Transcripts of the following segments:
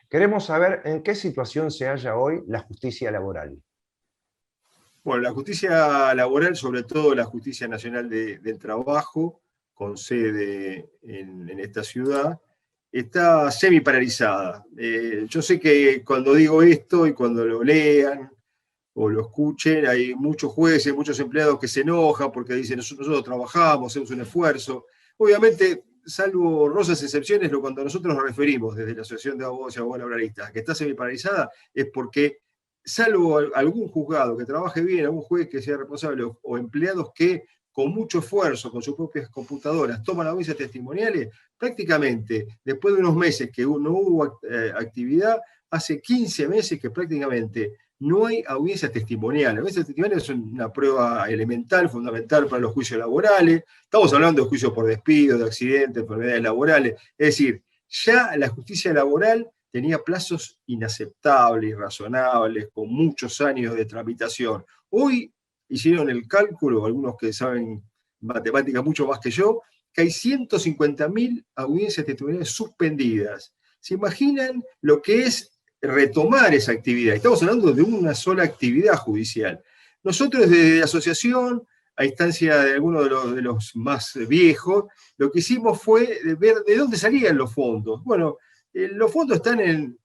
Queremos saber en qué situación se halla hoy la justicia laboral. Bueno, la justicia laboral, sobre todo la Justicia Nacional del Trabajo, con sede en esta ciudad, está semi paralizada. Yo sé que cuando digo esto y cuando lo lean o lo escuchen, hay muchos jueces, muchos empleados que se enojan porque dicen nosotros trabajamos, hacemos un esfuerzo. Obviamente, salvo honrosas excepciones, cuando nosotros nos referimos desde la Asociación de Abogados y Abogados Laboralistas, que está semi paralizada, es porque salvo algún juzgado que trabaje bien, algún juez que sea responsable o empleados que con mucho esfuerzo, con sus propias computadoras, toman audiencias testimoniales, prácticamente después de unos meses que no hubo actividad, hace 15 meses que prácticamente no hay audiencias testimoniales. Audiencias testimoniales son una prueba elemental, fundamental para los juicios laborales. Estamos hablando de juicios por despido, de accidentes, enfermedades laborales. Es decir, ya la justicia laboral tenía plazos inaceptables, irrazonables, con muchos años de tramitación. Hoy hicieron el cálculo, algunos que saben matemáticas mucho más que yo, que hay 150.000 audiencias testimoniales suspendidas. ¿Se imaginan lo que es retomar esa actividad? Estamos hablando de una sola actividad judicial. Nosotros desde la asociación, a instancia de algunos de los más viejos, lo que hicimos fue ver de dónde salían los fondos. Bueno, los fondos están en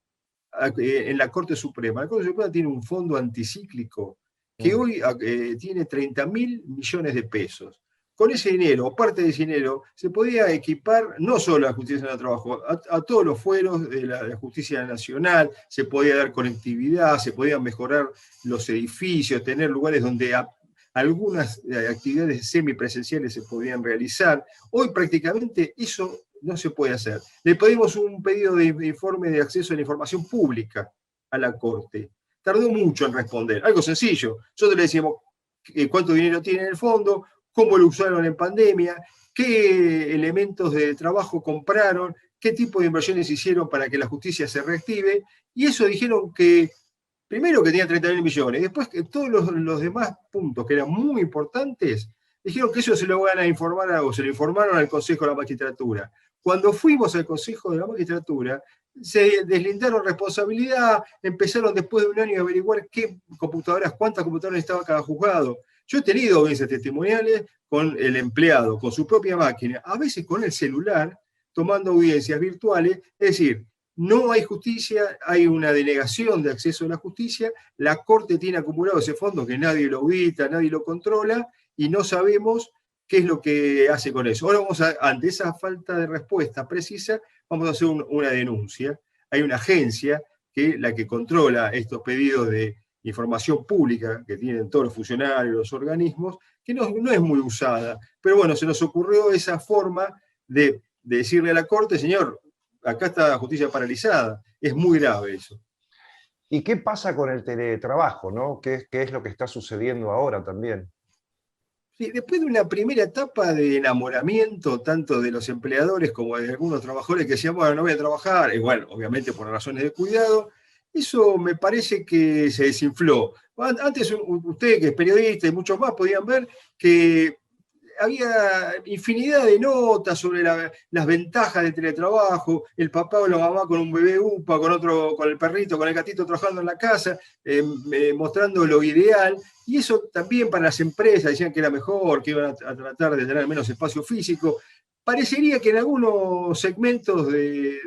la Corte Suprema. La Corte Suprema tiene un fondo anticíclico que hoy tiene 30.000 millones de pesos. Con ese dinero, o parte de ese dinero, se podía equipar no solo a la Justicia Nacional del Trabajo, a todos los fueros de la Justicia Nacional, se podía dar conectividad, se podían mejorar los edificios, tener lugares donde algunas actividades semipresenciales se podían realizar. Hoy prácticamente eso no se puede hacer. Le pedimos un pedido de informe de acceso a la información pública a la Corte. Tardó mucho en responder, algo sencillo. Nosotros le decíamos cuánto dinero tiene en el fondo, cómo lo usaron en pandemia, qué elementos de trabajo compraron, qué tipo de inversiones hicieron para que la justicia se reactive, y eso dijeron que, primero que tenía 30.000 millones, después que todos los demás puntos que eran muy importantes, dijeron que eso se lo van a informar o se lo informaron al Consejo de la Magistratura. Cuando fuimos al Consejo de la Magistratura, se deslindaron responsabilidad, empezaron después de un año a averiguar cuántas computadoras estaba cada juzgado. Yo he tenido audiencias testimoniales con el empleado, con su propia máquina, a veces con el celular, tomando audiencias virtuales, es decir, no hay justicia, hay una denegación de acceso a la justicia, la Corte tiene acumulado ese fondo que nadie lo audita, nadie lo controla, y no sabemos qué es lo que hace con eso. Ahora ante esa falta de respuesta precisa, vamos a hacer una denuncia. Hay una agencia la que controla estos pedidos de información pública que tienen todos los funcionarios, los organismos, que no es muy usada. Pero bueno, se nos ocurrió esa forma de decirle a la Corte, señor, acá está la justicia paralizada. Es muy grave eso. ¿Y qué pasa con el teletrabajo, ¿no? ¿Qué es lo que está sucediendo ahora también? Sí, después de una primera etapa de enamoramiento, tanto de los empleadores como de algunos trabajadores que decían, bueno, no voy a trabajar, igual, obviamente por razones de cuidado, eso me parece que se desinfló. Antes usted, que es periodista y muchos más, podían ver que había infinidad de notas sobre las ventajas del teletrabajo, el papá o la mamá con un bebé UPA, con otro, con el perrito, con el gatito trabajando en la casa, mostrando lo ideal, y eso también para las empresas decían que era mejor, que iban a tratar de tener menos espacio físico. Parecería que en algunos segmentos de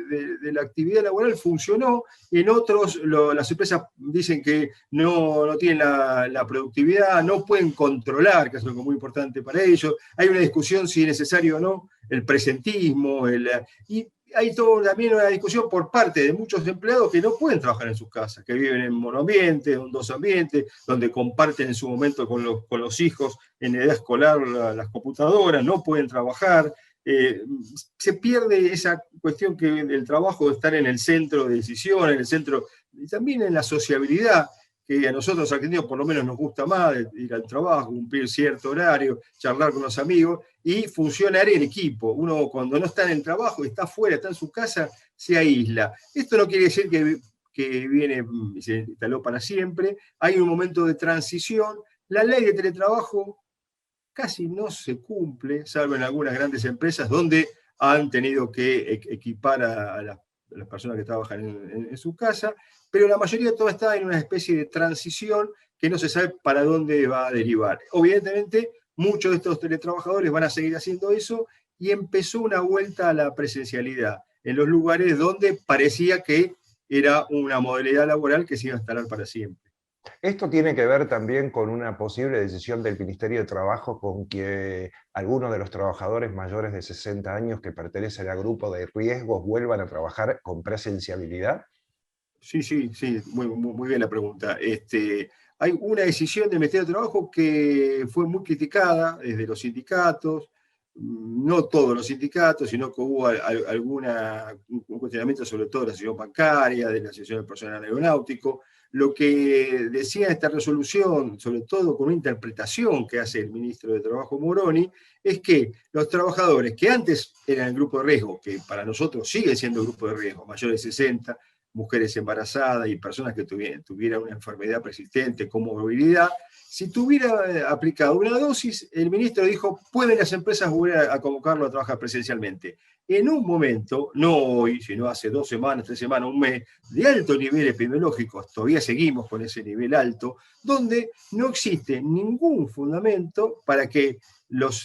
la actividad laboral funcionó, en otros las empresas dicen que no tienen la productividad, no pueden controlar, que es algo muy importante para ellos. Hay una discusión si es necesario o no el presentismo, y hay también una discusión por parte de muchos empleados que no pueden trabajar en sus casas, que viven en monoambiente, en dos ambientes, donde comparten en su momento con los hijos en edad escolar las computadoras, no pueden trabajar. Se pierde esa cuestión que el trabajo de estar en el centro de decisión, en el centro, y también en la sociabilidad, que a nosotros argentinos por lo menos nos gusta más, ir al trabajo, cumplir cierto horario, charlar con los amigos y funcionar en equipo. Uno cuando no está en el trabajo, está afuera, está en su casa, se aísla. Esto no quiere decir que viene y se instaló para siempre. Hay un momento de transición. La ley de teletrabajo casi no se cumple, salvo en algunas grandes empresas donde han tenido que equipar a las las personas que trabajan en su casa, pero la mayoría toda está en una especie de transición que no se sabe para dónde va a derivar. Obviamente, muchos de estos teletrabajadores van a seguir haciendo eso y empezó una vuelta a la presencialidad en los lugares donde parecía que era una modalidad laboral que se iba a instalar para siempre. Esto tiene que ver también con una posible decisión del Ministerio de Trabajo con que algunos de los trabajadores mayores de 60 años que pertenecen al grupo de riesgos vuelvan a trabajar con presencialidad. Sí, sí, sí, muy bien la pregunta. Hay una decisión del Ministerio de Trabajo que fue muy criticada desde los sindicatos, no todos los sindicatos, sino que hubo un cuestionamiento sobre todo de la Asociación Bancaria, de la Asociación del Personal Aeronáutico. Lo que decía esta resolución, sobre todo con una interpretación que hace el ministro de Trabajo Moroni, es que los trabajadores que antes eran el grupo de riesgo, que para nosotros sigue siendo el grupo de riesgo, mayores de 60, mujeres embarazadas y personas que tuvieran una enfermedad persistente con movilidad, si tuviera aplicado una dosis, el ministro dijo, pueden las empresas volver a convocarlo a trabajar presencialmente. En un momento, no hoy, sino hace 2 semanas, 3 semanas, un mes, de alto nivel epidemiológico, todavía seguimos con ese nivel alto, donde no existe ningún fundamento para que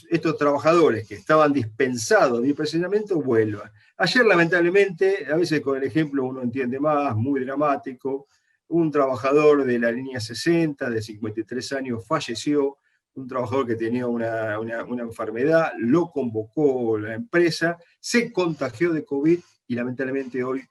estos trabajadores que estaban dispensados de ir presencialmente vuelvan. Ayer, lamentablemente, a veces con el ejemplo uno entiende más, muy dramático, un trabajador de la línea 60, de 53 años, falleció, un trabajador que tenía una enfermedad, lo convocó la empresa, se contagió de COVID y lamentablemente hoy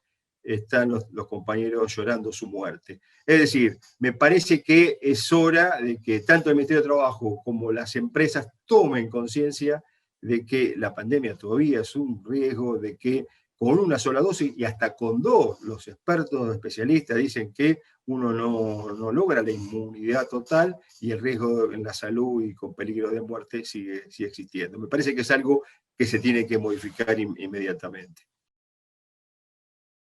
están los compañeros llorando su muerte. Es decir, me parece que es hora de que tanto el Ministerio de Trabajo como las empresas tomen conciencia de que la pandemia todavía es un riesgo, de que con una sola dosis y hasta con 2, los expertos especialistas dicen que uno no logra la inmunidad total y el riesgo en la salud y con peligro de muerte sigue existiendo. Me parece que es algo que se tiene que modificar inmediatamente.